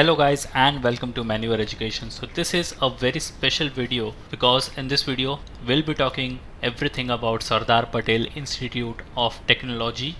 Hello guys and welcome to Manual Education. So this is a very special video because in this video we'll be talking everything about Sardar Patel Institute of Technology,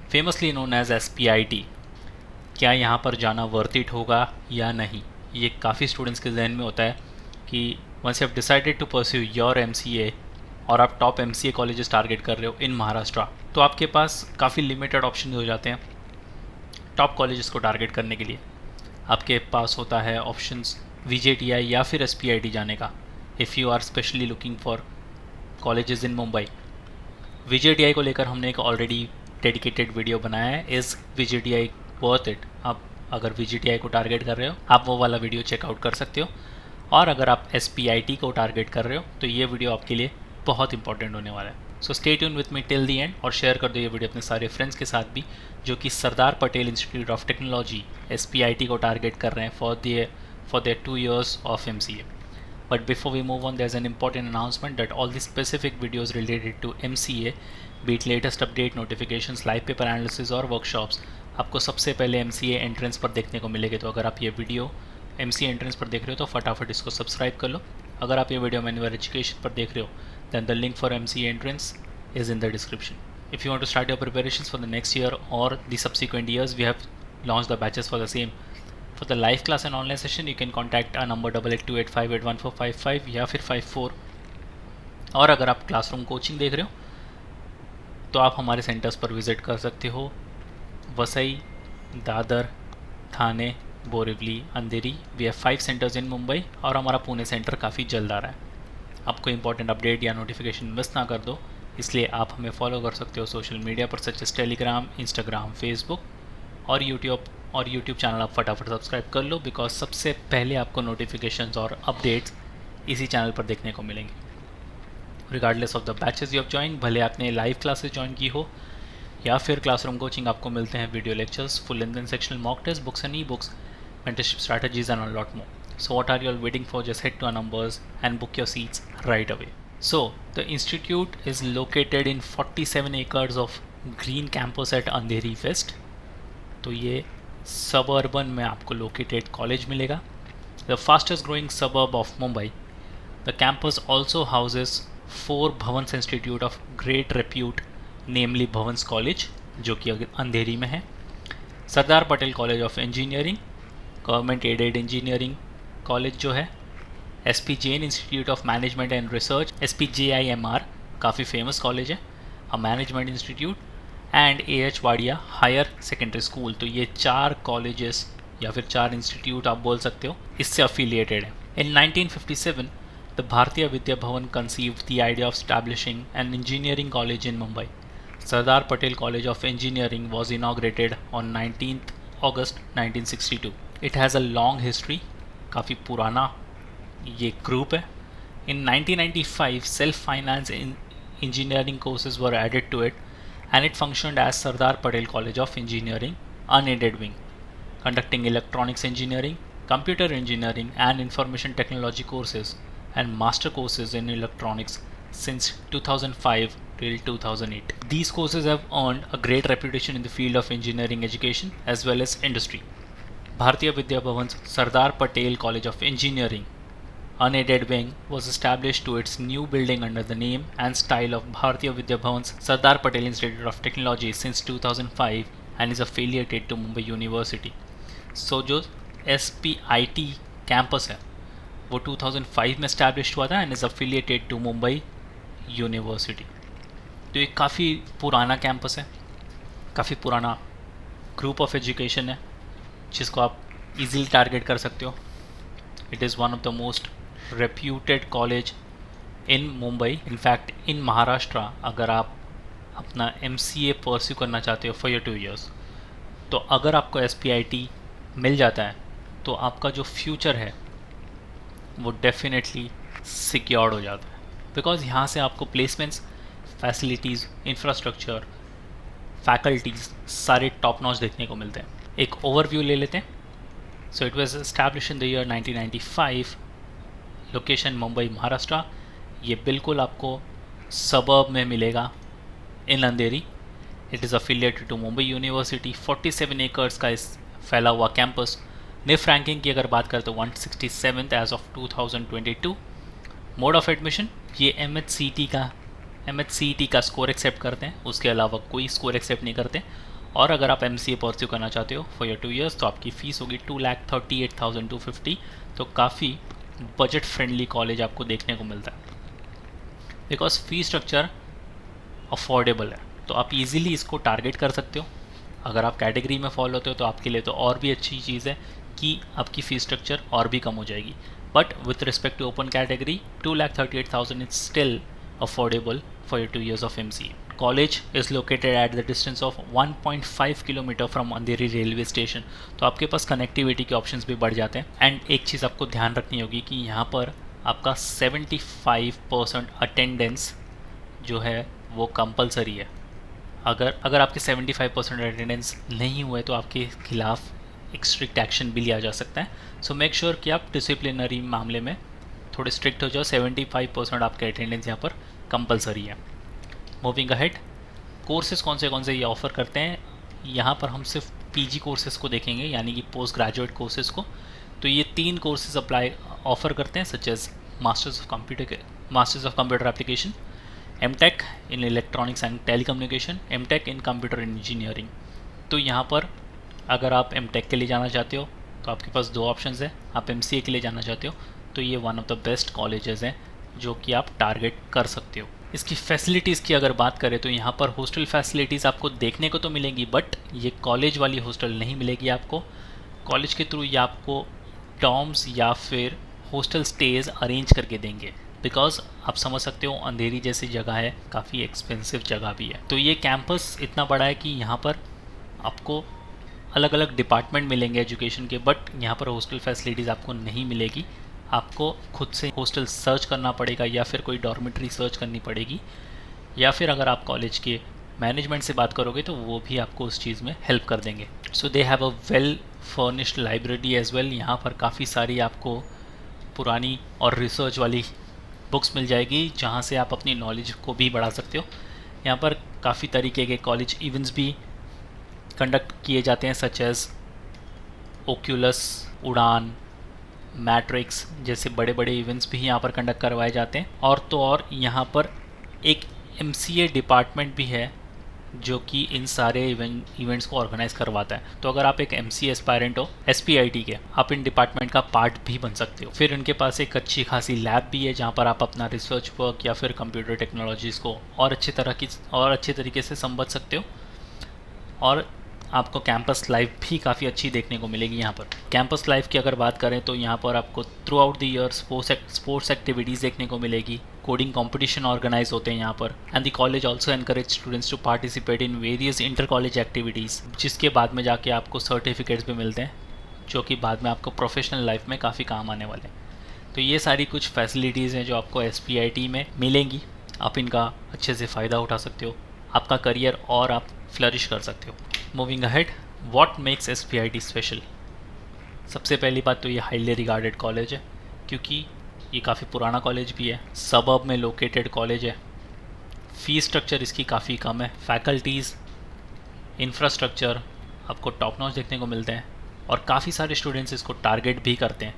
famously known as SPIT. क्या यहाँ पर जाना worth it होगा या नहीं, ये काफ़ी students के जहन में होता है कि once you have decided to pursue your MCA और आप टॉप MCA कॉलेजेस टारगेट कर रहे हो इन महाराष्ट्र, तो आपके पास काफ़ी लिमिटेड ऑप्शन हो जाते हैं टॉप कॉलेजेस को टारगेट करने के लिए। आपके पास होता है ऑप्शंस VJTI या फिर SPIT जाने का if you are specially looking for colleges in Mumbai. VJTI को लेकर हमने एक ऑलरेडी डेडिकेटेड वीडियो बनाया है, इज़ VJTI वर्थ इट। आप अगर VJTI को टारगेट कर रहे हो आप वो वाला वीडियो चेकआउट कर सकते हो, और अगर आप SPIT को टारगेट कर रहे हो तो ये वीडियो आपके लिए बहुत इंपॉर्टेंट होने वाला है। So stay tune with me till the and और शेयर कर दो ये वीडियो अपने सारे फ्रेंड्स के साथ भी जो कि Sardar Patel institute of technology SPIT को टारगेट कर रहे हैं for their 2 years of MCA. But before we move on, there's an important announcement that all the specific videos related to MCA, be it latest update, notifications, live paper analysis और workshops, आपको सबसे पहले MCA entrance पर देखने को मिलेगी। तो अगर आप ये वीडियो MCA एंट्रेंस पर देख रहे हो तो फटाफट इसको सब्सक्राइब कर लो। अगर आप ये वीडियो मैनुअल एजुकेशन पर देख रहे हो then the link for MCA entrance is in the description. If you want to start your preparations for the next year or the subsequent years, we have launched the batches for the same. For the live class and online session, you can contact our number 8828581455 या फिर 54। और अगर आप classroom coaching देख रहे हो तो आप हमारे सेंटर्स पर विज़िट कर सकते हो, Vasai, Dadar, Thane, Borivali, Andheri. We have 5 centres in Mumbai और हमारा पुणे सेंटर काफ़ी जल्द आ रहा है। आपको इंपॉर्टेंट अपडेट या नोटिफिकेशन मिस ना कर दो, इसलिए आप हमें फॉलो कर सकते हो सोशल मीडिया पर such as Telegram, Instagram, Facebook और यूट्यूब चैनल आप फटाफट सब्सक्राइब कर लो, बिकॉज सबसे पहले आपको नोटिफिकेशंस और अपडेट्स इसी चैनल पर देखने को मिलेंगे। Regardless of the batches you have join, भले आपने लाइव क्लासेस ज्वाइन की हो या फिर क्लासरूम कोचिंग, आपको मिलते हैं video lectures, full length and sectional mock test, books and ebooks, mentorship strategies and a lot more. So what are you all waiting for? Just head to our numbers and book your seats right away. So the institute is located in 47 acres of green campus at Andheri West. तो ये suburban में आपको located college मिलेगा, the fastest growing suburb of Mumbai. The campus also houses 4 Bhavans Institute of great repute, namely Bhavans College जो कि अंधेरी में है, Sardar Patel college of engineering, government aided engineering college जो है, SP Jain institute of management and research SPJIMR, काफ़ी famous college है, a management institute, and AH Wadia higher secondary school. तो ये 4 कॉलेजेस या फिर 4 इंस्टीट्यूट आप बोल सकते हो इससे अफिलिएटेड है। इन 1957 the Bharatiya Vidya Bhavan conceived the idea of establishing an engineering college in Mumbai. Sardar Patel College of Engineering was inaugurated on 19th August 1962. It has a long history, काफ़ी पुराना ये ग्रुप है। In 1995 self-finance engineering courses were added to it and it functioned as Sardar Patel College of Engineering unaided wing, conducting electronics engineering, computer engineering and information technology courses and master courses in electronics since 2005 till 2008. These courses have earned a great reputation in the field of engineering education as well as industry. Bharatiya Vidya Bhavan's Sardar Patel College of Engineering unaided wing was established to its new building under the name and style of Bharatiya Vidya Bhavan's Sardar Patel Institute of Technology since 2005 and is affiliated to Mumbai University. So जो SPIT campus है वो 2005 में established हुआ था and is affiliated to Mumbai University. तो ये काफ़ी पुराना कैंपस है, काफ़ी पुराना ग्रुप ऑफ एजुकेशन है जिसको आप इजीली टारगेट कर सकते हो। It is one of the most reputed college in Mumbai, in fact in Maharashtra. अगर आप अपना MCA परस्यू करना चाहते हो फॉर योर 2 years, तो अगर आपको SPIT मिल जाता है तो आपका जो फ्यूचर है वो डेफिनेटली सिक्योर्ड हो जाता है, बिकॉज यहाँ से आपको प्लेसमेंट्स, फैसिलिटीज़, इंफ्रास्ट्रक्चर, फैकल्टीज़ सारे टॉप नॉच देखने को मिलते हैं। एक ओवरव्यू ले लेते हैं। So it was establish in the year 1995, location Mumbai Maharashtra. ये बिल्कुल आपको सबर्ब में मिलेगा in Andheri. It is affiliated to Mumbai university. 47 acres का इस फैला हुआ कैंपस निफ रैंकिंग की अगर बात करें तो 167th as of 2022। Mode of admission ये एम एच सी टी का स्कोर एक्सेप्ट करते हैं, उसके अलावा कोई स्कोर एक्सेप्ट नहीं करते। और अगर आप MCA परस्यू करना चाहते हो फॉर योर 2 years तो आपकी फ़ीस होगी 2,38,250। तो काफ़ी बजट फ्रेंडली कॉलेज आपको देखने को मिलता है, बिकॉज फी स्ट्रक्चर अफोर्डेबल है, तो आप इजीली इसको टारगेट कर सकते हो। अगर आप कैटेगरी में फॉलो होते हो तो आपके लिए तो और भी अच्छी चीज़ है कि आपकी फ़ी स्ट्रक्चर और भी कम हो जाएगी। But with respect to open category 2,38,000 is still affordable for your 2 years of MCA। College is located at the distance of 1.5 kilometre from Andheri railway station, तो आपके पास कनेक्टिविटी के ऑप्शंस भी बढ़ जाते हैं। एंड एक चीज़ आपको ध्यान रखनी होगी कि यहाँ पर आपका 75% अटेंडेंस जो है वो कंपलसरी है। अगर आपके 75% अटेंडेंस नहीं हुए तो आपके खिलाफ एक स्ट्रिक्ट एक्शन भी लिया जा सकता है। सो मेक श्योर कि आप डिसिप्लिनरी मामले में थोड़े स्ट्रिक्ट हो जाओ। 75% आपके अटेंडेंस यहाँ पर कंपलसरी है। मूविंग अहेड, कोर्सेज कौन से ये ऑफ़र करते हैं। यहाँ पर हम सिर्फ PG कोर्सेज़ को देखेंगे, यानी कि पोस्ट ग्रेजुएट कोर्सेज़ को। तो ये 3 कोर्सेज ऑफ़र करते हैं, such as masters of computer application, MTech in electronics and telecommunication, MTech in computer engineering. तो यहाँ पर अगर आप MTech के लिए जाना चाहते हो तो आपके पास 2 ऑप्शंस हैं। आप MCA के लिए जाना चाहते हो तो ये one of the best colleges हैं जो कि आप टारगेट कर सकते हो। इसकी फैसिलिटीज़ की अगर बात करें तो यहाँ पर हॉस्टल फैसिलिटीज़ आपको देखने को तो मिलेंगी, बट ये कॉलेज वाली हॉस्टल नहीं मिलेगी आपको। कॉलेज के थ्रू ये आपको डॉर्म्स या फिर हॉस्टल स्टेज अरेंज करके देंगे, बिकॉज आप समझ सकते हो अंधेरी जैसी जगह है, काफ़ी एक्सपेंसिव जगह भी है। तो ये कैंपस इतना बड़ा है कि यहाँ पर आपको अलग अलग डिपार्टमेंट मिलेंगे एजुकेशन के, बट यहाँ पर हॉस्टल फैसिलिटीज़ आपको नहीं मिलेगी। आपको खुद से हॉस्टल सर्च करना पड़ेगा या फिर कोई डॉर्मेट्री सर्च करनी पड़ेगी, या फिर अगर आप कॉलेज के मैनेजमेंट से बात करोगे तो वो भी आपको उस चीज़ में हेल्प कर देंगे। So they have a well furnished library as well. यहाँ पर काफ़ी सारी आपको पुरानी और रिसर्च वाली बुक्स मिल जाएगी जहाँ से आप अपनी नॉलेज को भी बढ़ा सकते हो। यहाँ पर काफ़ी तरीके के कॉलेज इवेंट्स भी कंडक्ट किए जाते हैं, सच एज ओक्यूलस, उड़ान, मैट्रिक्स जैसे बड़े बड़े इवेंट्स भी यहाँ पर कंडक्ट करवाए जाते हैं। और तो और यहाँ पर एक MCA डिपार्टमेंट भी है जो कि इन सारे इवेंट्स को ऑर्गेनाइज करवाता है। तो अगर आप एक MCA एस्पायरेंट हो SPIT के, आप इन डिपार्टमेंट का पार्ट भी बन सकते हो। फिर इनके पास एक अच्छी खासी लैब भी है जहाँ पर आप अपना रिसर्च वर्क या फिर कंप्यूटर टेक्नोलॉजीज़ को और अच्छे तरीके से समझ सकते हो। और आपको कैंपस लाइफ भी काफ़ी अच्छी देखने को मिलेगी। यहाँ पर कैंपस लाइफ की अगर बात करें तो यहाँ पर आपको through out the year sports activities देखने को मिलेगी, कोडिंग कंपटीशन ऑर्गेनाइज होते हैं यहाँ पर। And the college also encourage students to participate in various inter college activities, जिसके बाद में जाके आपको सर्टिफिकेट्स भी मिलते हैं जो कि बाद में आपको प्रोफेशनल लाइफ में काफ़ी काम आने वाले हैं। तो ये सारी कुछ फैसिलिटीज़ हैं जो आपको SPIT में मिलेंगी। आप इनका अच्छे से फ़ायदा उठा सकते हो, आपका करियर और आप फ्लरिश कर सकते हो। Moving ahead, what makes SPIT special. सबसे पहली बात तो ये हाईली रिगार्डेड कॉलेज है, क्योंकि ये काफ़ी पुराना कॉलेज भी है, सबअर्ब में लोकेटेड कॉलेज है। फ़ीस स्ट्रक्चर इसकी काफ़ी कम है, फैकल्टीज़, इंफ्रास्ट्रक्चर आपको टॉप नॉच देखने को मिलते हैं और काफ़ी सारे स्टूडेंट्स इसको टारगेट भी करते हैं।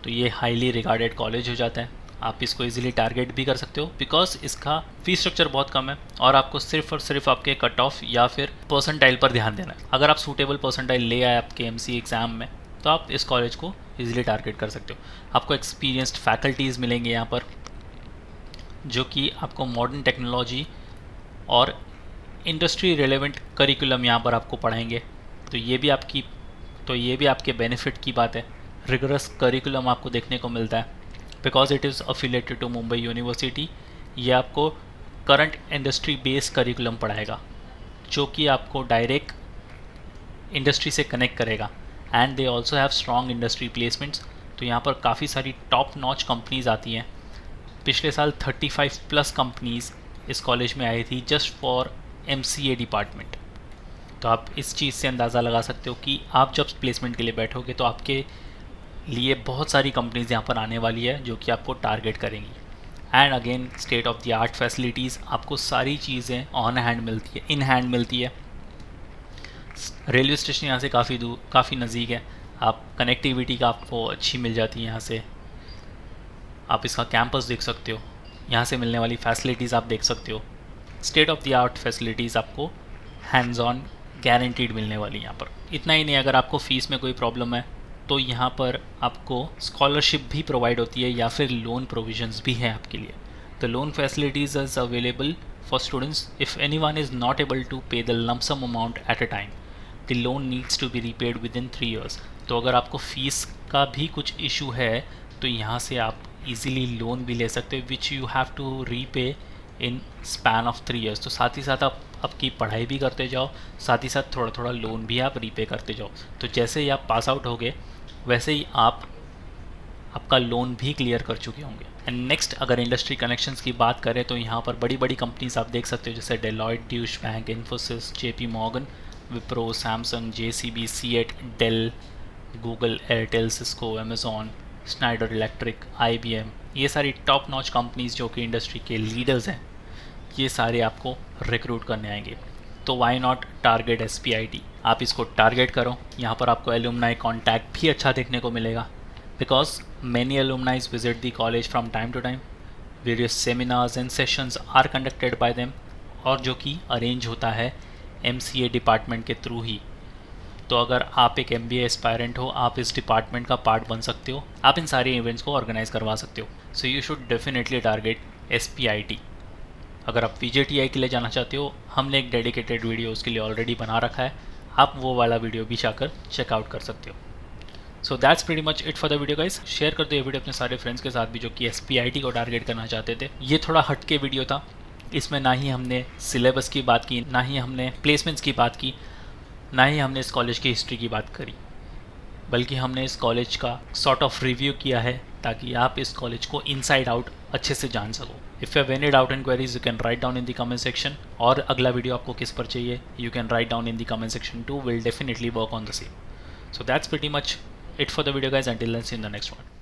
तो ये हाईली रिगार्डेड कॉलेज हो जाता है। आप इसको इजीली टारगेट भी कर सकते हो बिकॉज इसका फीस स्ट्रक्चर बहुत कम है और आपको सिर्फ और सिर्फ आपके कट ऑफ या फिर परसेंटाइल पर ध्यान देना है। अगर आप सूटेबल परसेंटाइल ले आए आपके MCA एग्ज़ाम में तो आप इस कॉलेज को इजीली टारगेट कर सकते हो। आपको एक्सपीरियंस्ड फैकल्टीज़ मिलेंगे यहाँ पर जो कि आपको मॉडर्न टेक्नोलॉजी और इंडस्ट्री रेलेवेंट करिकुलम यहाँ पर आपको पढ़ाएंगे। तो ये भी आपके बेनिफिट की बात है। रिगरस करिकुलम आपको देखने को मिलता है because it is affiliated to Mumbai university. ये आपको करंट इंडस्ट्री बेस्ड करिकुलम पढ़ाएगा जो कि आपको डायरेक्ट इंडस्ट्री से कनेक्ट करेगा। And they also have strong industry placements. तो यहाँ पर काफ़ी सारी टॉप नॉच कंपनीज आती हैं। पिछले साल 35+ कंपनीज इस कॉलेज में आई थी जस्ट फॉर MCA डिपार्टमेंट। तो आप इस चीज़ से अंदाज़ा लगा सकते हो कि आप जब प्लेसमेंट के लिए बैठोगे तो आपके लिए बहुत सारी कंपनीज यहाँ पर आने वाली है जो कि आपको टारगेट करेंगी। And again state of the art facilities, आपको सारी चीज़ें ऑन हैंड मिलती है, इन हैंड मिलती है। रेलवे स्टेशन यहाँ से काफ़ी नज़दीक है। आप कनेक्टिविटी का आपको अच्छी मिल जाती है यहाँ से। आप इसका कैंपस देख सकते हो, यहाँ से मिलने वाली फैसिलिटीज़ आप देख सकते हो। State of the art facilities आपको हैंड्स ऑन गारंटीड मिलने वाली यहाँ पर। इतना ही नहीं, अगर आपको फ़ीस में कोई प्रॉब्लम है तो यहाँ पर आपको स्कॉलरशिप भी प्रोवाइड होती है या फिर लोन प्रोविजंस भी हैं आपके लिए। The loan facilities is available for students if anyone is not able to pay the lump sum amount at a time, the loan needs to be repaid within 3 years। तो अगर आपको fees का भी कुछ issue है तो यहाँ से आप इजीली लोन भी ले सकते हो, which you have to repay in span of 3 years। तो साथ ही साथ आप आपकी पढ़ाई भी करते जाओ, साथ ही साथ थोड़ा थोड़ा लोन भी आप रीपे करते जाओ। तो जैसे ही आप पास आउट होगे वैसे ही आप आपका लोन भी क्लियर कर चुके होंगे। एंड नेक्स्ट, अगर इंडस्ट्री कनेक्शंस की बात करें तो यहाँ पर बड़ी बड़ी कंपनीज आप देख सकते हो, जैसे Deloitte, Deutsche Bank, Infosys, JP Morgan, Wipro, Samsung, JCB, CEAT, Dell, Google, Airtel, Cisco, Amazon, Schneider Electric, IBM, ये सारी टॉप नॉच कंपनीज जो कि इंडस्ट्री के लीडर्स हैं, ये सारे आपको रिक्रूट करने आएंगे। तो वाई नॉट टारगेट SPIT, आप इसको टारगेट करो। यहाँ पर आपको एलुमनाई कॉन्टैक्ट भी अच्छा देखने को मिलेगा, because many alumnis visit the college from time to time. Various seminars and sessions are conducted by them, और जो कि अरेंज होता है MCA डिपार्टमेंट के थ्रू ही। तो अगर आप एक MBA एस्पायरेंट हो, आप इस डिपार्टमेंट का पार्ट बन सकते हो, आप इन सारे इवेंट्स को ऑर्गेनाइज करवा सकते हो। So you should definitely target SPIT। अगर आप VJTI के लिए जाना चाहते हो, हमने एक डेडिकेटेड वीडियो उसके लिए ऑलरेडी बना रखा है, आप वो वाला वीडियो भी जाकर चेकआउट कर सकते हो। So that's pretty much it for the video guys. Share कर दो ये वीडियो अपने सारे फ्रेंड्स के साथ भी जो कि SPIT को टारगेट करना चाहते थे। ये थोड़ा हटके वीडियो था, इसमें ना ही हमने सिलेबस की बात की, ना ही हमने प्लेसमेंट्स की बात की, ना ही हमने इस कॉलेज की हिस्ट्री की बात करी, बल्कि हमने इस कॉलेज का सॉर्ट ऑफ रिव्यू किया है ताकि आप इस कॉलेज को इनसाइड आउट अच्छे से जान सको। If you have any doubt and queries you can write down in the comment section, और अगला वीडियो आपको किस पर चाहिए you can write down in the comment section two, will definitely work on the same. So that's pretty much it for the video guys, until then see you in the next one.